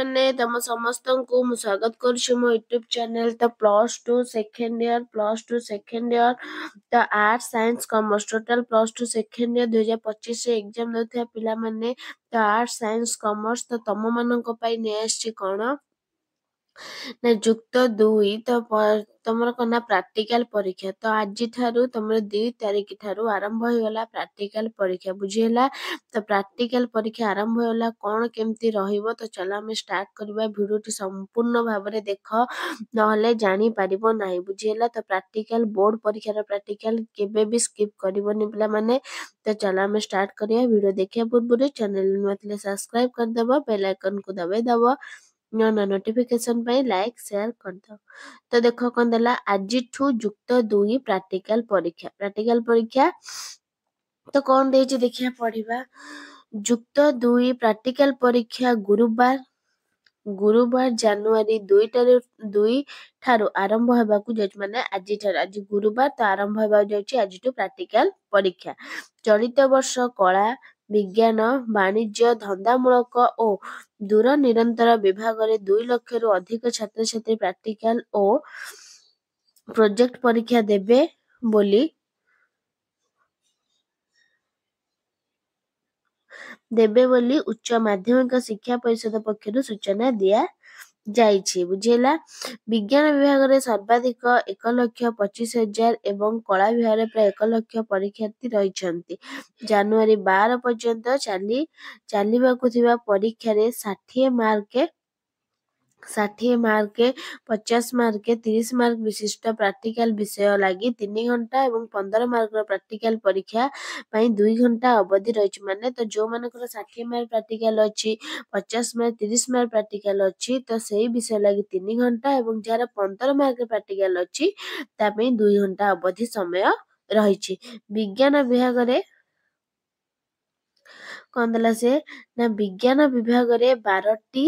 मैंने तम समस्त को मु स्वागत करुछु मो यूट्यूब चैनल तो +2 सेकेंड ईयर तो arts science commerce total +2 second year 2025 रे एग्जाम देथिया पिला माने तो आर्ट्स साइंस कॉमर्स तो तम मानक पई ने आछि कोन ना ଯୁକ୍ତ 2 ତ ତମର କନା ପ୍ରାକ୍ଟିକାଲ ପରୀକ୍ଷା ତ ଆଜି ଠାରୁ ତମର 2 ତାରିଖ ଠାରୁ ଆରମ୍ଭ ହେଇଗଲା ପ୍ରାକ୍ଟିକାଲ ପରୀକ୍ଷା ବୁଝିହେଲା ତ ପ୍ରାକ୍ଟିକାଲ ପରୀକ୍ଷା ଆରମ୍ଭ ହେଇଗଲା କଣ କେମିତି ରହିବ ତ ଚାଲ ଆମେ ଷ୍ଟାର୍ଟ କରିବା ଭିଡିଓଟି ସମ୍ପୂର୍ଣ୍ଣ ଭାବରେ ଦେଖ ନହେଲେ ଜାଣି ପାରିବ ନାହିଁ ବୁଝିହେଲା ତ ପ୍ରାକ୍ଟିକାଲ ବୋର୍ଡ ପରୀକ୍ଷାର ପ୍ରାକ୍ଟିକାଲ କେବେ ବି ସ୍କିପ୍ କରିବନି ପିଲାମାନେ ତ ଚାଲ ଆମେ ଷ୍ଟାର୍ଟ କରିବା ଭିଡିଓ ଦେଖିବା ପୂର୍ବରୁ ଚ୍ୟାନେଲ ନୂଆ ଥିଲେ ସବସ୍କ୍ରାଇବ କରିଦେବ ବେଲ ଆଇକନ କୁ ଦବାଇ ଦବ नोटिफिकेशन पाई लाइक शेयर कर दो तो देखो कौन देला आज ଯୁକ୍ତ 2 प्राक्टिकल परीक्षा तो कौन देछि देखिया पढ़िबा ଯୁକ୍ତ 2 प्राक्टिकल परीक्षा गुरुवार जनवरी 2 ठारू आरंभ हेबाकू जाय माने आज गुरुवार तो आरंभ हेबा जाय आज प्राक्टिकल परीक्षा चलित वर्ष कला विज्ञान वाणिज्य धंदामूलक और दूर निरंतर विभाग रे 2 लाख रु अधिक छात्र छात्री प्रैक्टिकल और प्रोजेक्ट परीक्षा देबे बोली उच्च माध्यमिक शिक्षा परिषद पक्षरु सूचना दिया जाइछि बुझेला विज्ञान विभाग रे सर्वाधिक 1,25,000 एवं कला विभाग रे प्राय 1 लाख परीक्षार्थी रहिछन्ति जनवरी 12 पर्यंत चालिबाकू थिबा परीक्षा रे 60 मार्क 50 मार्क 30 मार्क विशिष्ट प्रैक्टिकल विषय लागि 3 घंटा एवं 15 मार्क प्रैक्टिकल परीक्षा पई 2 घंटा अवधि रहिछ माने तो जो मानकर 60 मार्क प्रैक्टिकल अछि 50 मार्क 30 मार्क प्रैक्टिकल अछि तो सेही विषय लागि 3 घंटा एवं जार 15 मार्क प्रैक्टिकल अछि ता पई 2 घंटा अवधि समय रहिछि विज्ञान विभाग रे कंदला से ना विज्ञान विभाग रे 12टी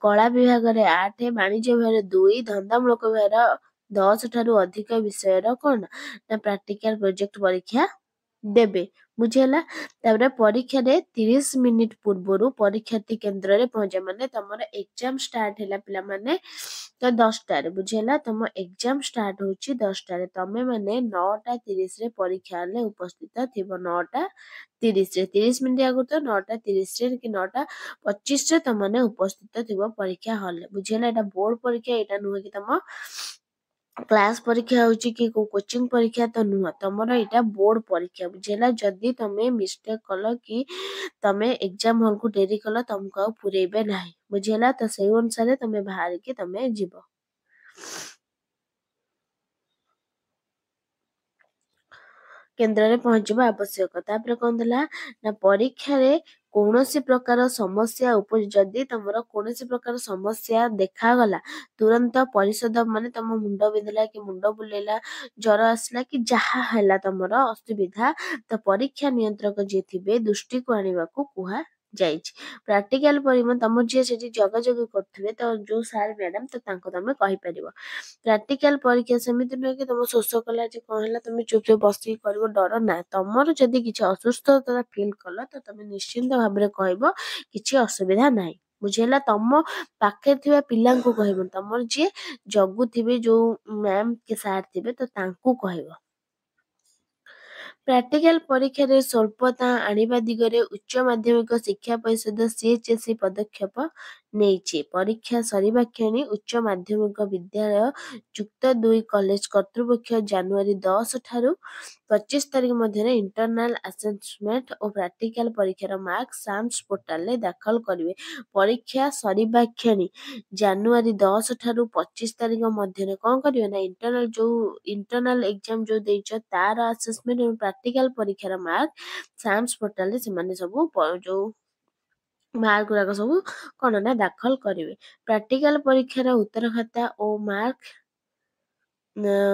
कला विभाग रे 8 वाणिज्य विभाग रे 2 धंदामूलक विभाग रे 10 ठारू अधिक विषय रो कोन ना प्रैक्टिकल प्रोजेक्ट परीक्षा देबे बुझेला ताबरे परीक्षा रे 30 मिनिट पूर्वरु परीक्षार्थी केंद्र रे पहुंचे माने तमर एग्जाम स्टार्ट हैला पिला माने तो 10 टा रे बुझेला तम एग्जाम स्टार्ट होची 10 टा रे तमे माने 9:30 रे परीक्षा ले उपस्थित थिबो 9:30 रे 30 मिनिट आगु तो 9:30 रे कि 9:25 रे तमने उपस्थित थिबो परीक्षा हॉल ले बुझेला एटा बोर्ड परीक्षा एटा नुह कि तम क्लास परीक्षा होची कि कोचिंग परीक्षा तो नुह तमर एटा बोर्ड परीक्षा बुझेला जदी तमे मिस्टेक कलो कि तमे एग्जाम हॉल को डेरी कलो तुमको पुरेबे नाही बुझेला तो सेही अनुसार तमे बाहर के तमे जीवो केंद्र रे पहुंचबा आवश्यक तापर कोन दला ना परीक्षा रे कौनसी प्रकार समस्या जदि तमरो कौनसी प्रकार समस्या देखा गला तुरंत परिषद माने तम मुंड बिंदला कि मुंड बुलेला ज्वर आसला कि जहा हैला तमरो असुविधा तो परीक्षा नियंत्रक जे थिबे दृष्टि को आनिबा को कुहा जाइछ प्रैक्टिकल परिम तम जे सेठी जगजग करथबे तो जो सर मैडम तो तांको तमे कहि परिबो प्रैक्टिकल परीक्षा समिति न कि तुम शोष कला जे कहला तुम चुपचाप बसी करबो डर ना तमर जदी किछि असुस्थता फील कला तो तुम निश्चिंत भाबरे कहबो किछि असुविधा नाही बुझेला तम पाखे थिबा पिलां को कहबो तमर जे जगु थिबे जो मैम के सार थिबे तो तांको कहबो प्रैक्टिकल परीक्षा रे स्वल्पता आनिबा दिगरे उच्च माध्यमिक शिक्षा परिषद सीएचएससी पदक्षेप नेइछि परीक्षा सरीबा क्षणी उच्च माध्यमिक विद्यालय ଯୁକ୍ତ 2 कॉलेज कर्तृपक्ष जनवरी 10 ठारू 25 तारिख मध्य इंटरनल असेसमेंट और प्रैक्टिकल परीक्षार मार्क साम्स पोर्टल रे दाखल करिवे परीक्षा सरीबा क्षणी जनवरी 10 ठारू 25 तारिख मध्य कोन करिवे ना इंटरनल एग्जाम जो देइछ तार असेसमेंट और प्रैक्टिकल परीक्षार मार्क साम्स पोर्टल रे सेमाने सब जो मार्क गुराक सब कोन ना दाखल करिवे प्रैक्टिकल परीक्षार उत्तर खाता और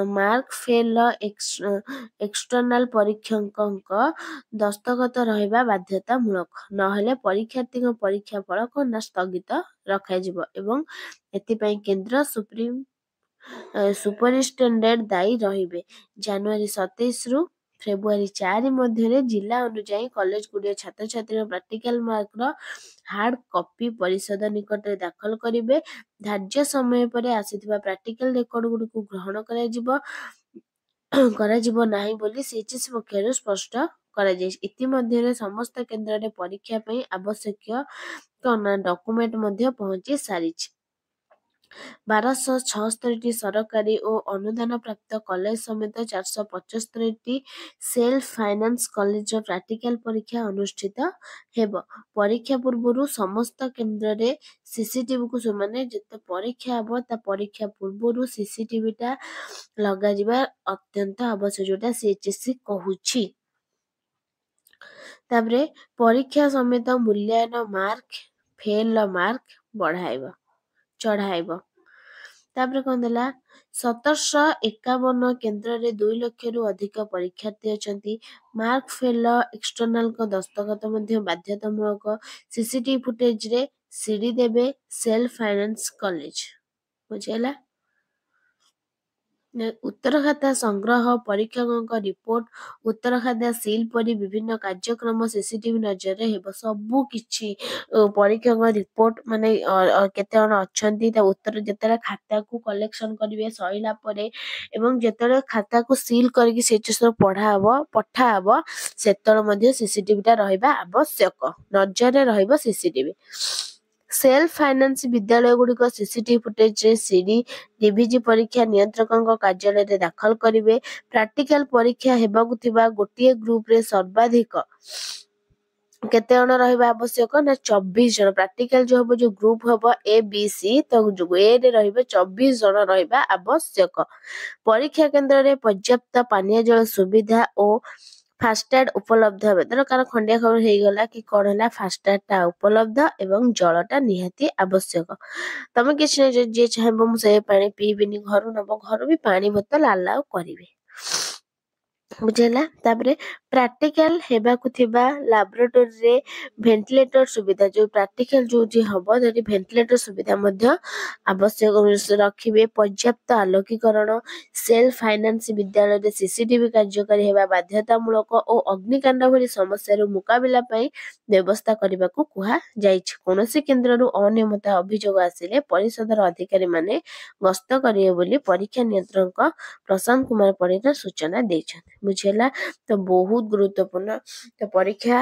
मार्क फेल एक्सटर्नल परीक्षकଙ୍କ दस्तखत ରହିବା ବାଧ୍ୟତାମୂଳକ ନହେଲେ ପରୀକ୍ଷାର୍ଥୀଙ୍କ ପରୀକ୍ଷା ଫଳ କୋନ ସ୍ଥଗିତ ରଖାଯିବ ଏବଂ ଏଥିପାଇଁ କେନ୍ଦ୍ର ସୁପରିନଟେଣ୍ଡେଣ୍ଟ ଦାୟୀ ରହିବେ ଜାନୁଆରୀ 27 ରୁ फेब्रुआरी 4 मध्य जिला अनुଯାୟୀ कॉलेज गुडिया छात्र छात्री प्रैक्टिकल मार्क ହାର୍ଡ କପି ପରିଷଦ ନିକଟରେ ଦାଖଲ କରିବେ। ଧାର୍ଯ୍ୟ ସମୟ ପରେ ଆସିଥିବା ପ୍ରାକ୍ଟିକାଲ ରେକର୍ଡ ଗୁଡ଼ିକୁ ଗ୍ରହଣ କରାଯିବ ନାହିଁ ବୋଲି ସିଏଚଏସି ପକ୍ଷରୁ ସ୍ପଷ୍ଟ କରାଯାଇଛି। ଇତିମଧ୍ୟରେ ସମସ୍ତ କେନ୍ଦ୍ରରେ ପରୀକ୍ଷା ପାଇଁ ଆବଶ୍ୟକୀୟ ଡକୁମେଣ୍ଟ ମଧ୍ୟ ପହଞ୍ଚି ସାରିଛି। 1276ଟି ସରକାରୀ ଓ ଅନୁଦାନ ପ୍ରାପ୍ତ କଲେଜ ସମେତ 475ଟି ସେଲ୍ଫ ଫାଇନାନ୍ସ କଲେଜର ପ୍ରାକ୍ଟିକାଲ ପରୀକ୍ଷା ଅନୁଷ୍ଠିତ ହେବ। ପରୀକ୍ଷା ପୂର୍ବରୁ ସମସ୍ତ କେନ୍ଦ୍ରରେ ସିସିଟିଭିକୁ ମାନେ ଯେତେ ପରୀକ୍ଷା ହେବ ତା ପରୀକ୍ଷା ପୂର୍ବରୁ ସିସିଟିଭିଟା ଲଗାଯିବା ଅତ୍ୟନ୍ତ ଆବଶ୍ୟକ, ଯୋଉଟା ସିଏଚଏସି କହୁଛି। ତାପରେ ପରୀକ୍ଷା ସମେତ ମୂଲ୍ୟାୟନ ମାର୍କ, ଫେଲର ମାର୍କ ଚଢାଇବ। ତାପରେ କଣ ଦେଲା, 1751 କେନ୍ଦ୍ରରେ 2 ଲକ୍ଷରୁ ଅଧିକ ପରୀକ୍ଷାର୍ଥୀ ଅଛନ୍ତି। ମାର୍କ ଫେଲ ଏକ୍ସଟର୍ନାଲଙ୍କ ଦସ୍ତଖତ ମଧ୍ୟ ବାଧ୍ୟତାମୂଳକ। ସିସିଟିଭି ଫୁଟେଜରେ ସିଡି ଦେବେ ସେଲ୍ଫ ଫାଇନାନ୍ସ କଲେଜ। ବୁଝିହେଲା। ଉତ୍ତର ଖାତା ସଂଗ୍ରହ, ପରୀକ୍ଷକଙ୍କ ରିପୋର୍ଟ, ଉତ୍ତର ଖାତା ସିଲ୍ ପରି ବିଭିନ୍ନ କାର୍ଯ୍ୟକ୍ରମ ସିସିଟିଭି ନଜରରେ ହେବ। ସବୁ କିଛି ପରୀକ୍ଷକ ରିପୋର୍ଟ ମାନେ କେତେ ଜଣ ଅଛନ୍ତି, ତା ଉତ୍ତର ଯେତେବେଳେ ଖାତାକୁ କଲେକ୍ସନ କରିବେ ସରିଲା ପରେ ଏବଂ ଯେତେବେଳେ ଖାତାକୁ ସିଲ୍ କରିକି ସିଏଚଏସିରେ ପଠାହବ ସେତେବେଳେ ମଧ୍ୟ ସିସିଟିଭିଟା ରହିବା ଆବଶ୍ୟକ। ନଜରରେ ରହିବ ସିସିଟିଭି। ସେଲ୍ଫ ଫାଇନାନ୍ସ ବିଦ୍ୟାଳୟ ଗୁଡ଼ିକ ସିସିଟିଭି ଫୁଟେଜରେ ସିଡି ଡିଭିଜି ପରୀକ୍ଷା ନିୟନ୍ତ୍ରକଙ୍କ କାର୍ଯ୍ୟାଳୟରେ ଦାଖଲ କରିବେ। ପ୍ରାକ୍ଟିକାଲ ପରୀକ୍ଷା ହେବାକୁ ଥିବା ଗୋଟିଏ ଗ୍ରୁପରେ ସର୍ବାଧିକ କେତେ ଜଣ ରହିବା ଆବଶ୍ୟକ ନା 24 ଜଣ। ପ୍ରାକ୍ଟିକାଲ ଯୋଉ ହବ, ଯୋଉ ଗ୍ରୁପ ହବ ABC, ତ ଏ ରେ ରହିବେ 24 ଜଣ ରହିବା ଆବଶ୍ୟକ। ପରୀକ୍ଷା କେନ୍ଦ୍ରରେ ପର୍ଯ୍ୟାପ୍ତ ପାନୀୟ ଜଳ ସୁବିଧା ଓ ଫାଷ୍ଟାର୍ଡ ଉପଲବ୍ଧ ହେବେ। ଧର କାର ଖଣ୍ଡିଆ ଖବର ହେଇଗଲା କି କଣ ହେଲା, ଫାଷ୍ଟାର୍ଡଟା ଉପଲବ୍ଧ ଏବଂ ଜଳଟା ନିହାତି ଆବଶ୍ୟକ। ତମେ କିଛି ନାହିଁ, ଯିଏ ଚାହିଁବ ମୁଁ ସେ ପାଣି ପିଇବିନି ଘରୁ ନବ, ଘରୁ ବି ପାଣି ବୋତଲ ଆଲାଉ କରିବେ। ବୁଝିହେଲା। ତାପରେ ପ୍ରାକ୍ଟିକାଲ ହେବାକୁ ଥିବା ଲାବୋରେଟୋରୀରେ ଭେଣ୍ଟିଲେଟର ସୁବିଧା, ଯୋଉ ପ୍ରାକ୍ଟିକାଲ ଯୋଉଠି ହବ ସେଠି ଭେଣ୍ଟିଲେଟର ସୁବିଧା ମଧ୍ୟ ଆବଶ୍ୟକ ରଖିବେ। ପର୍ଯ୍ୟାପ୍ତ ଆଲୋକୀକରଣ, ସେଲ୍ଫ ଫାଇନାନ୍ସ ବିଦ୍ୟାଳୟରେ ସିସିଟିଭି କାର୍ଯ୍ୟକାରୀ ହେବା ବାଧ୍ୟତାମୂଳକ ଓ ଅଗ୍ନିକାଣ୍ଡ ଭଳି ସମସ୍ୟାର ମୁକାବିଲା ପାଇଁ ବ୍ୟବସ୍ଥା କରିବାକୁ କୁହାଯାଇଛି। କୌଣସି କେନ୍ଦ୍ରରୁ ଅନିୟମିତତା ଅଭିଯୋଗ ଆସିଲେ ପରିଷଦର ଅଧିକାରୀମାନେ ଗସ୍ତ କରିବେ ବୋଲି ପରୀକ୍ଷା ନିୟନ୍ତ୍ରକ ପ୍ରଶାନ୍ତ କୁମାର ପରିଡ଼ା ସୂଚନା ଦେଇଛନ୍ତି। ବୁଝିହେଲା। ତ ବହୁତ ଗୁରୁତ୍ୱପୂର୍ଣ୍ଣ। ତ ପରୀକ୍ଷା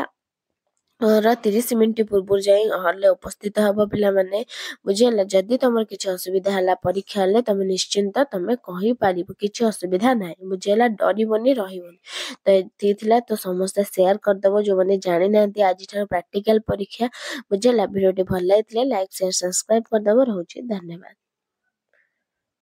30 ମିନିଟ୍ ପୂର୍ବରୁ ଯାଇ ହଲରେ ଉପସ୍ଥିତ ହବ ପିଲାମାନେ। ବୁଝିହେଲା। ଯଦି ତମର କିଛି ଅସୁବିଧା ହେଲା ପରୀକ୍ଷା ହେଲେ ତମେ ନିଶ୍ଚିନ୍ତ ତମେ କହିପାରିବ, କିଛି ଅସୁବିଧା ନାହିଁ। ବୁଝିହେଲା। ଡରିବନି, ରହିବନି। ତ ଏତିକି ଥିଲା। ତ ସମସ୍ତେ ସେୟାର କରିଦବ ଯୋଉମାନେ ଜାଣିନାହାନ୍ତି ଆଜିଠାରୁ ପ୍ରାକ୍ଟିକାଲ ପରୀକ୍ଷା। ବୁଝିହେଲା। ଭିଡ଼ିଓଟି ଭଲ ଲାଗିଥିଲେ ଲାଇକ୍, ସେୟାର, ସବସ୍କ୍ରାଇବ କରିଦବ। ରହୁଛି। ଧନ୍ୟବାଦ।